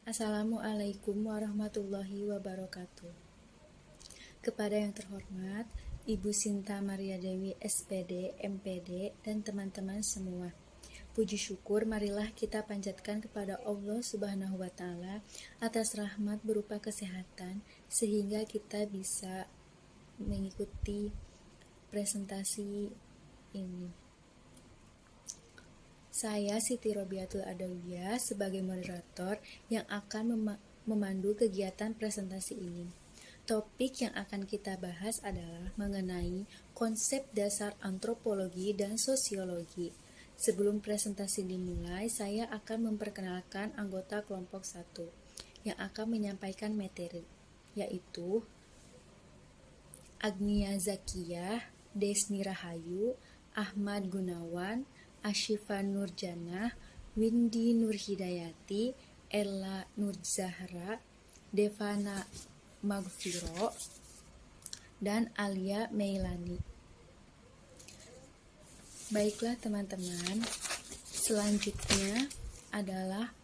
Assalamualaikum warahmatullahi wabarakatuh. Kepada yang terhormat, Ibu Sinta Maria Dewi SPD, MPD, dan teman-teman semua. Puji syukur marilah kita panjatkan kepada Allah Subhanahu wa Ta'ala atas rahmat berupa kesehatan sehingga kita bisa mengikuti presentasi ini. Saya Siti Robiatul Adawiyah sebagai moderator yang akan memandu kegiatan presentasi ini. Topik yang akan kita bahas adalah mengenai konsep dasar antropologi dan sosiologi. Sebelum presentasi dimulai, saya akan memperkenalkan anggota kelompok 1 yang akan menyampaikan materi, yaitu Agnia Zakiyah, Desni Rahayu, Ahmad Gunawan, Ashifa Nurjanah, Windy Nurhidayati, Ella Nurzahra, Devana Magfiro, dan Alia Meilani. Baiklah teman-teman, selanjutnya adalah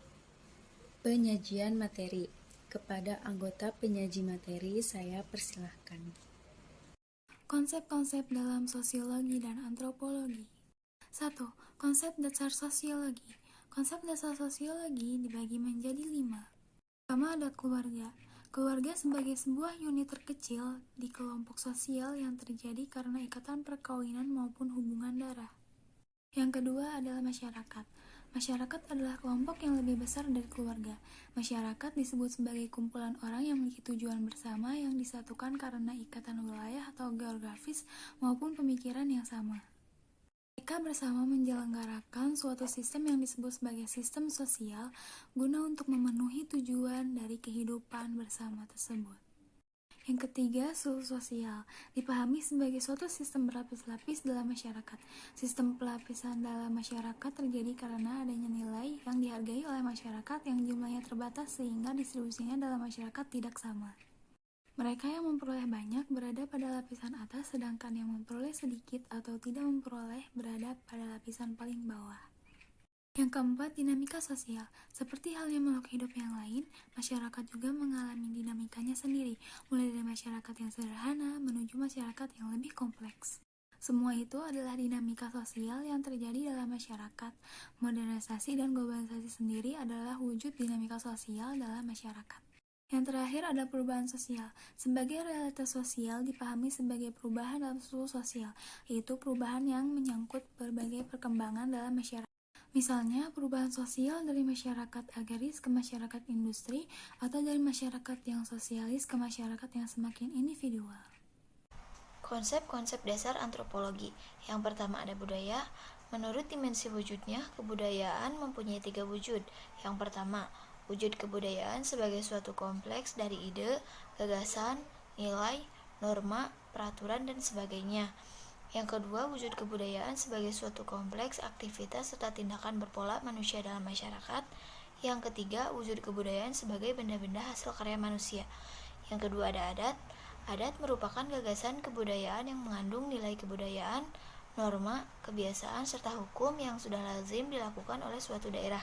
penyajian materi. Kepada anggota penyaji materi, saya persilahkan. Konsep-konsep dalam sosiologi dan antropologi. 1. Konsep dasar sosiologi. Konsep dasar sosiologi dibagi menjadi 5. Pertama ada keluarga. Keluarga sebagai sebuah unit terkecil di kelompok sosial yang terjadi karena ikatan perkawinan maupun hubungan darah. Yang kedua adalah masyarakat. Masyarakat adalah kelompok yang lebih besar dari keluarga. Masyarakat disebut sebagai kumpulan orang yang memiliki tujuan bersama yang disatukan karena ikatan wilayah atau geografis maupun pemikiran yang sama. Mereka bersama menyelenggarakan suatu sistem yang disebut sebagai sistem sosial guna untuk memenuhi tujuan dari kehidupan bersama tersebut. Yang ketiga, struktur sosial dipahami sebagai suatu sistem berlapis-lapis dalam masyarakat. Sistem pelapisan dalam masyarakat terjadi karena adanya nilai yang dihargai oleh masyarakat yang jumlahnya terbatas sehingga distribusinya dalam masyarakat tidak sama. Mereka yang memperoleh banyak berada pada lapisan atas, sedangkan yang memperoleh sedikit atau tidak memperoleh berada pada lapisan paling bawah. Yang keempat, dinamika sosial. Seperti halnya makhluk hidup yang lain, masyarakat juga mengalami dinamikanya sendiri, mulai dari masyarakat yang sederhana menuju masyarakat yang lebih kompleks. Semua itu adalah dinamika sosial yang terjadi dalam masyarakat. Modernisasi dan globalisasi sendiri adalah wujud dinamika sosial dalam masyarakat. Yang terakhir ada perubahan sosial. Sebagai realitas sosial dipahami sebagai perubahan dalam struktur sosial, yaitu perubahan yang menyangkut berbagai perkembangan dalam masyarakat. Misalnya, perubahan sosial dari masyarakat agraris ke masyarakat industri atau dari masyarakat yang sosialis ke masyarakat yang semakin individual. Konsep-konsep dasar antropologi. Yang pertama ada budaya. Menurut dimensi wujudnya, kebudayaan mempunyai 3 wujud. Yang pertama, wujud kebudayaan sebagai suatu kompleks dari ide, gagasan, nilai, norma, peraturan, dan sebagainya. Yang kedua, wujud kebudayaan sebagai suatu kompleks aktivitas serta tindakan berpola manusia dalam masyarakat. Yang ketiga, wujud kebudayaan sebagai benda-benda hasil karya manusia. Yang kedua ada adat. Adat merupakan gagasan kebudayaan yang mengandung nilai kebudayaan, norma, kebiasaan, serta hukum yang sudah lazim dilakukan oleh suatu daerah.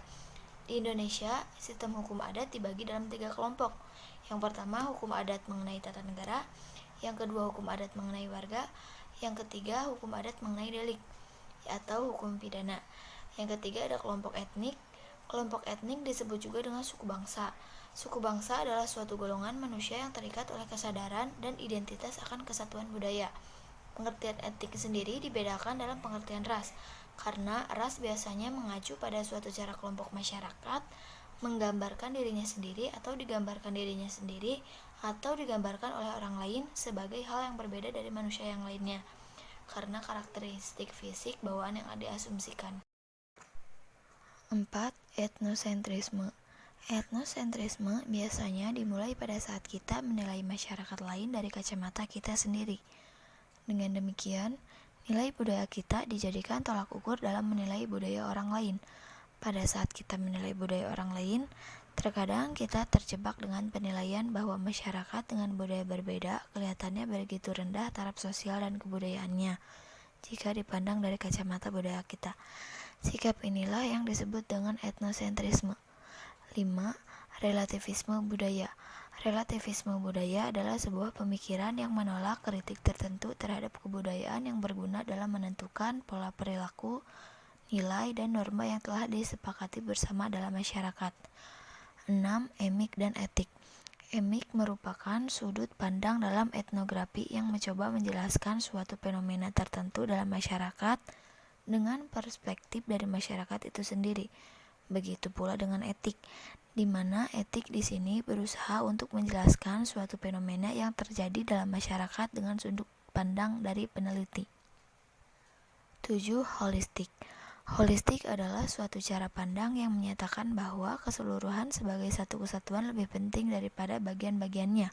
Di Indonesia, sistem hukum adat dibagi dalam 3 kelompok. Yang pertama, hukum adat mengenai tata negara. Yang kedua, hukum adat mengenai warga. Yang ketiga, hukum adat mengenai delik atau hukum pidana. Yang ketiga ada kelompok etnik. Kelompok etnik disebut juga dengan suku bangsa. Suku bangsa adalah suatu golongan manusia yang terikat oleh kesadaran dan identitas akan kesatuan budaya. Pengertian etnik sendiri dibedakan dalam pengertian ras, karena ras biasanya mengacu pada suatu cara kelompok masyarakat menggambarkan dirinya sendiri atau digambarkan dirinya sendiri atau digambarkan oleh orang lain sebagai hal yang berbeda dari manusia yang lainnya karena karakteristik fisik bawaan yang diasumsikan. 4. Etnosentrisme. Etnosentrisme biasanya dimulai pada saat kita menilai masyarakat lain dari kacamata kita sendiri. Dengan demikian, nilai budaya kita dijadikan tolak ukur dalam menilai budaya orang lain. Pada saat kita menilai budaya orang lain, terkadang kita terjebak dengan penilaian bahwa masyarakat dengan budaya berbeda kelihatannya begitu rendah taraf sosial dan kebudayaannya jika dipandang dari kacamata budaya kita. Sikap inilah yang disebut dengan etnosentrisme. 5. Relativisme budaya. Relativisme budaya adalah sebuah pemikiran yang menolak kritik tertentu terhadap kebudayaan yang berguna dalam menentukan pola perilaku, nilai, dan norma yang telah disepakati bersama dalam masyarakat. 6. Emik dan etik. Emik merupakan sudut pandang dalam etnografi yang mencoba menjelaskan suatu fenomena tertentu dalam masyarakat dengan perspektif dari masyarakat itu sendiri. Begitu pula dengan etik, di mana etik di sini berusaha untuk menjelaskan suatu fenomena yang terjadi dalam masyarakat dengan sudut pandang dari peneliti. 7. Holistik. Holistik adalah suatu cara pandang yang menyatakan bahwa keseluruhan sebagai satu kesatuan lebih penting daripada bagian-bagiannya.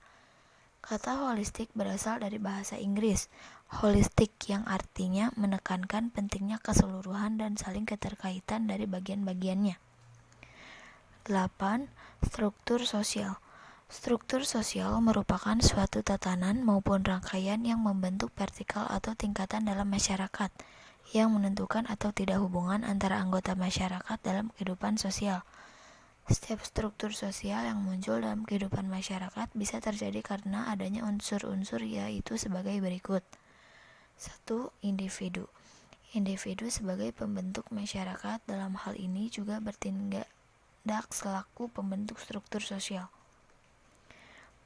Kata holistik berasal dari bahasa Inggris, holistic, yang artinya menekankan pentingnya keseluruhan dan saling keterkaitan dari bagian-bagiannya. 8. Struktur sosial. Struktur sosial merupakan suatu tatanan maupun rangkaian yang membentuk vertikal atau tingkatan dalam masyarakat, yang menentukan atau tidak hubungan antara anggota masyarakat dalam kehidupan sosial. Setiap struktur sosial yang muncul dalam kehidupan masyarakat bisa terjadi karena adanya unsur-unsur yaitu sebagai berikut. 1. Individu. Individu sebagai pembentuk masyarakat dalam hal ini juga bertindak selaku pembentuk struktur sosial.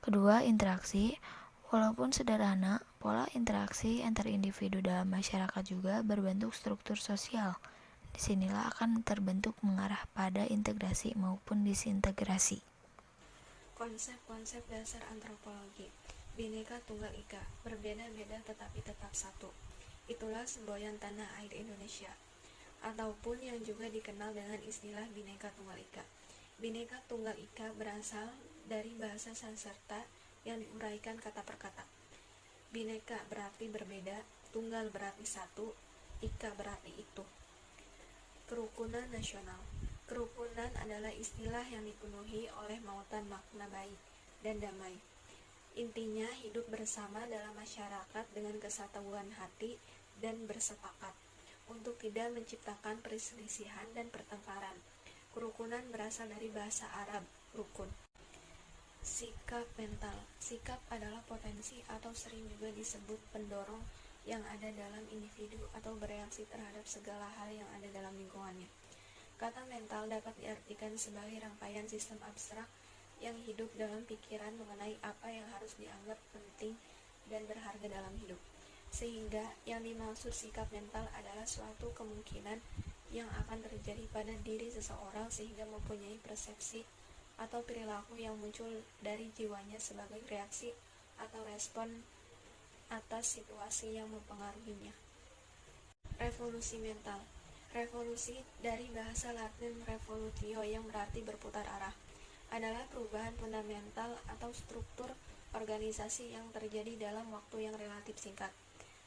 Kedua, interaksi. Walaupun sederhana, pola interaksi antar individu dalam masyarakat juga berbentuk struktur sosial. Disinilah akan terbentuk mengarah pada integrasi maupun disintegrasi. Konsep-konsep dasar antropologi. Bhinneka Tunggal Ika, berbeda-beda tetapi tetap satu. Itulah semboyan tanah air Indonesia, ataupun yang juga dikenal dengan istilah Bhinneka Tunggal Ika. Bhinneka Tunggal Ika berasal dari bahasa Sanskerta yang diuraikan kata per kata. Bhinneka berarti berbeda, tunggal berarti satu, ika berarti itu. Kerukunan nasional. Kerukunan adalah istilah yang dipenuhi oleh mautan makna baik dan damai. Intinya hidup bersama dalam masyarakat dengan kesatuan hati dan bersepakat untuk tidak menciptakan perselisihan dan pertengkaran. Kerukunan berasal dari bahasa Arab, rukun. Sikap mental. Sikap adalah potensi atau sering juga disebut pendorong yang ada dalam individu atau bereaksi terhadap segala hal yang ada dalam lingkungannya. Kata mental dapat diartikan sebagai rangkaian sistem abstrak yang hidup dalam pikiran mengenai apa yang harus dianggap penting dan berharga dalam hidup. Sehingga yang dimaksud sikap mental adalah suatu kemungkinan yang akan terjadi pada diri seseorang sehingga mempunyai persepsi atau perilaku yang muncul dari jiwanya sebagai reaksi atau respon atas situasi yang mempengaruhinya. Revolusi mental. Revolusi dari bahasa Latin revolutio yang berarti berputar arah adalah perubahan fundamental atau struktur organisasi yang terjadi dalam waktu yang relatif singkat.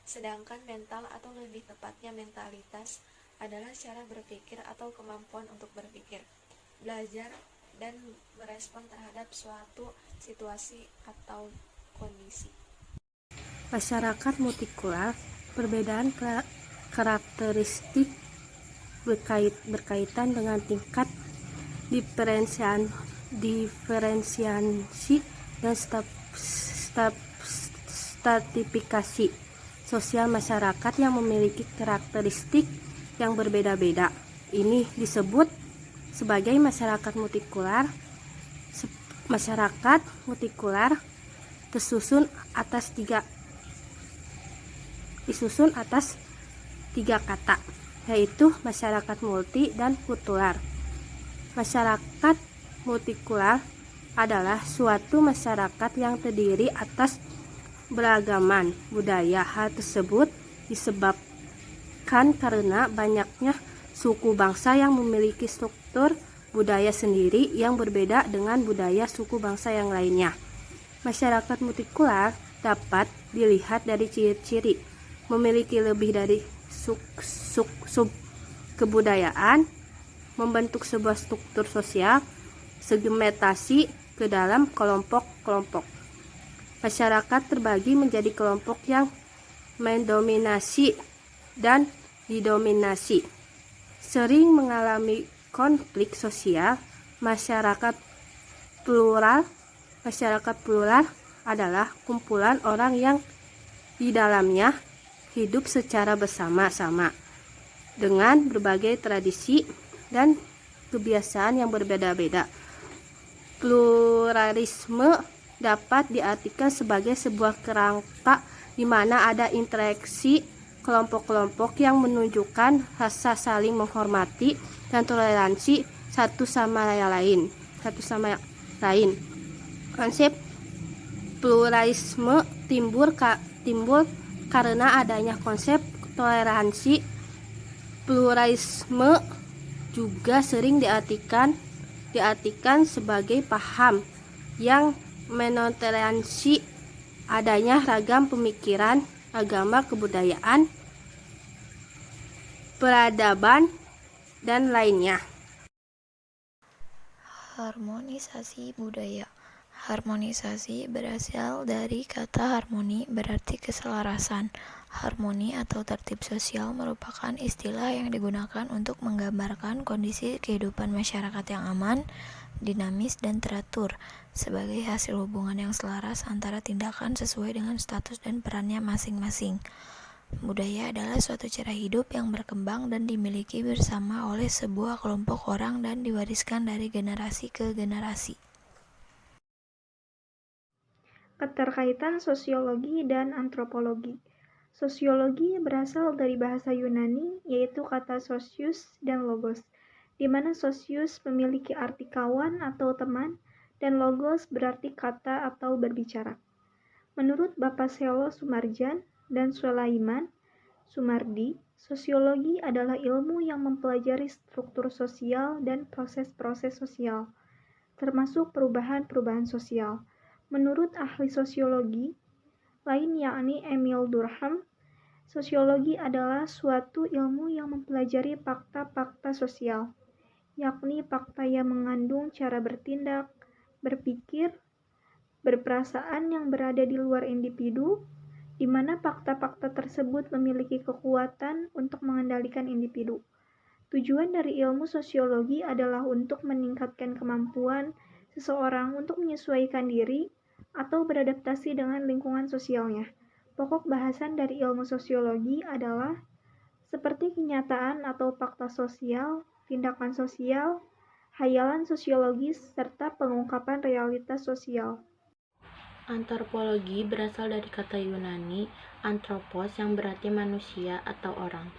Sedangkan mental atau lebih tepatnya mentalitas adalah cara berpikir atau kemampuan untuk berpikir, belajar, dan merespon terhadap suatu situasi atau kondisi. Masyarakat multikular, perbedaan karakteristik berkaitan dengan tingkat diferensiasi dan stratifikasi sosial masyarakat yang memiliki karakteristik yang berbeda-beda. Ini disebut sebagai masyarakat multikular. Masyarakat multikular disusun atas tiga kata, yaitu masyarakat multi dan kultural. Masyarakat multikular adalah suatu masyarakat yang terdiri atas beragaman budaya. Hal tersebut disebabkan karena banyaknya suku bangsa yang memiliki struktur budaya sendiri yang berbeda dengan budaya suku bangsa yang lainnya. Masyarakat multikular dapat dilihat dari ciri-ciri memiliki lebih dari sub kebudayaan, membentuk sebuah struktur sosial, segmentasi ke dalam kelompok-kelompok. Masyarakat terbagi menjadi kelompok yang mendominasi dan didominasi. Sering mengalami konflik sosial. Masyarakat plural. Masyarakat plural adalah kumpulan orang yang di dalamnya hidup secara bersama-sama dengan berbagai tradisi dan kebiasaan yang berbeda-beda. Pluralisme dapat diartikan sebagai sebuah kerangka di mana ada interaksi kelompok-kelompok yang menunjukkan rasa saling menghormati dan toleransi satu sama lain. Konsep pluralisme timbul karena adanya konsep toleransi. Pluralisme juga sering diartikan sebagai paham yang menoleransi adanya ragam pemikiran, agama, kebudayaan, peradaban, dan lainnya. Harmonisasi budaya. Harmonisasi berasal dari kata harmoni, berarti keselarasan. Harmoni atau tertib sosial merupakan istilah yang digunakan untuk menggambarkan kondisi kehidupan masyarakat yang aman, dinamis, dan teratur sebagai hasil hubungan yang selaras antara tindakan sesuai dengan status dan perannya masing-masing. Budaya adalah suatu cara hidup yang berkembang dan dimiliki bersama oleh sebuah kelompok orang dan diwariskan dari generasi ke generasi. Keterkaitan sosiologi dan antropologi. Sosiologi berasal dari bahasa Yunani, yaitu kata sosius dan logos, di mana sosius memiliki arti kawan atau teman, dan logos berarti kata atau berbicara. Menurut Bapak Selo Sumarjan dan Sulaiman Sumardi, sosiologi adalah ilmu yang mempelajari struktur sosial dan proses-proses sosial, termasuk perubahan-perubahan sosial. Menurut ahli sosiologi lain yakni Emil Durkheim, sosiologi adalah suatu ilmu yang mempelajari fakta-fakta sosial, yakni fakta yang mengandung cara bertindak, berpikir, berperasaan yang berada di luar individu, di mana fakta-fakta tersebut memiliki kekuatan untuk mengendalikan individu. Tujuan dari ilmu sosiologi adalah untuk meningkatkan kemampuan seseorang untuk menyesuaikan diri atau beradaptasi dengan lingkungan sosialnya. Pokok bahasan dari ilmu sosiologi adalah seperti kenyataan atau fakta sosial, tindakan sosial, hayalan sosiologis, serta pengungkapan realitas sosial. Antropologi berasal dari kata Yunani anthropos yang berarti manusia atau orang,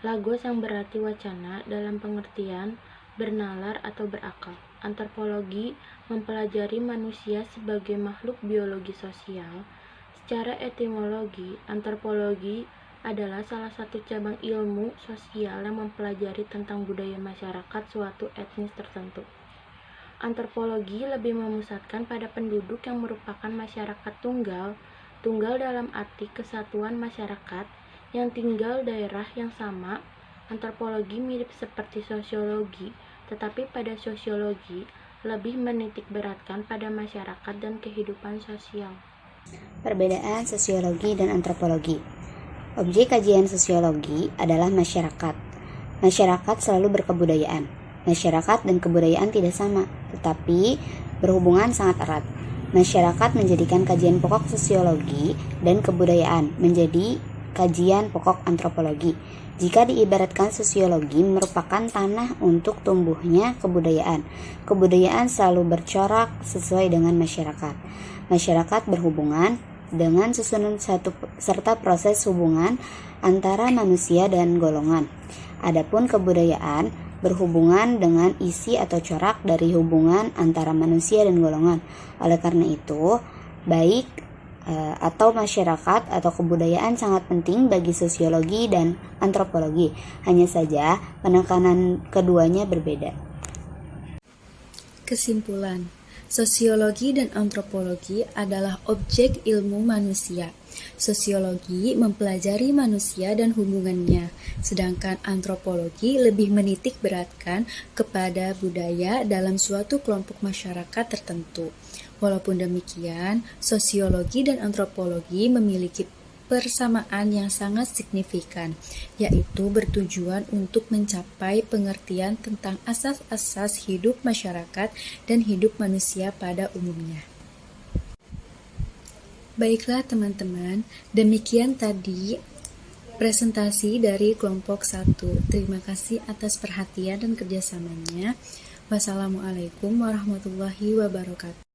logos yang berarti wacana dalam pengertian bernalar atau berakal. Antropologi mempelajari manusia sebagai makhluk biologi sosial. Secara etimologi, antropologi adalah salah satu cabang ilmu sosial yang mempelajari tentang budaya masyarakat suatu etnis tertentu. Antropologi lebih memusatkan pada penduduk yang merupakan masyarakat tunggal dalam arti kesatuan masyarakat yang tinggal daerah yang sama. Antropologi mirip seperti sosiologi, tetapi pada sosiologi lebih menitik beratkan pada masyarakat dan kehidupan sosial. Perbedaan sosiologi dan antropologi. Objek kajian sosiologi adalah masyarakat. Masyarakat selalu berkebudayaan. Masyarakat dan kebudayaan tidak sama, tetapi berhubungan sangat erat. Masyarakat menjadikan kajian pokok sosiologi dan kebudayaan menjadi kajian pokok antropologi. Jika diibaratkan sosiologi merupakan tanah untuk tumbuhnya kebudayaan. Kebudayaan selalu bercorak sesuai dengan masyarakat. Masyarakat berhubungan dengan susunan satu serta proses hubungan antara manusia dan golongan. Adapun kebudayaan berhubungan dengan isi atau corak dari hubungan antara manusia dan golongan. Oleh karena itu, baik atau masyarakat atau kebudayaan sangat penting bagi sosiologi dan antropologi. Hanya saja penekanan keduanya berbeda. Kesimpulan, sosiologi dan antropologi adalah objek ilmu manusia. Sosiologi mempelajari manusia dan hubungannya, sedangkan antropologi lebih menitik beratkan kepada budaya dalam suatu kelompok masyarakat tertentu. Walaupun demikian, sosiologi dan antropologi memiliki persamaan yang sangat signifikan, yaitu bertujuan untuk mencapai pengertian tentang asas-asas hidup masyarakat dan hidup manusia pada umumnya. Baiklah teman-teman, demikian tadi presentasi dari kelompok 1. Terima kasih atas perhatian dan kerjasamanya. Wassalamualaikum warahmatullahi wabarakatuh.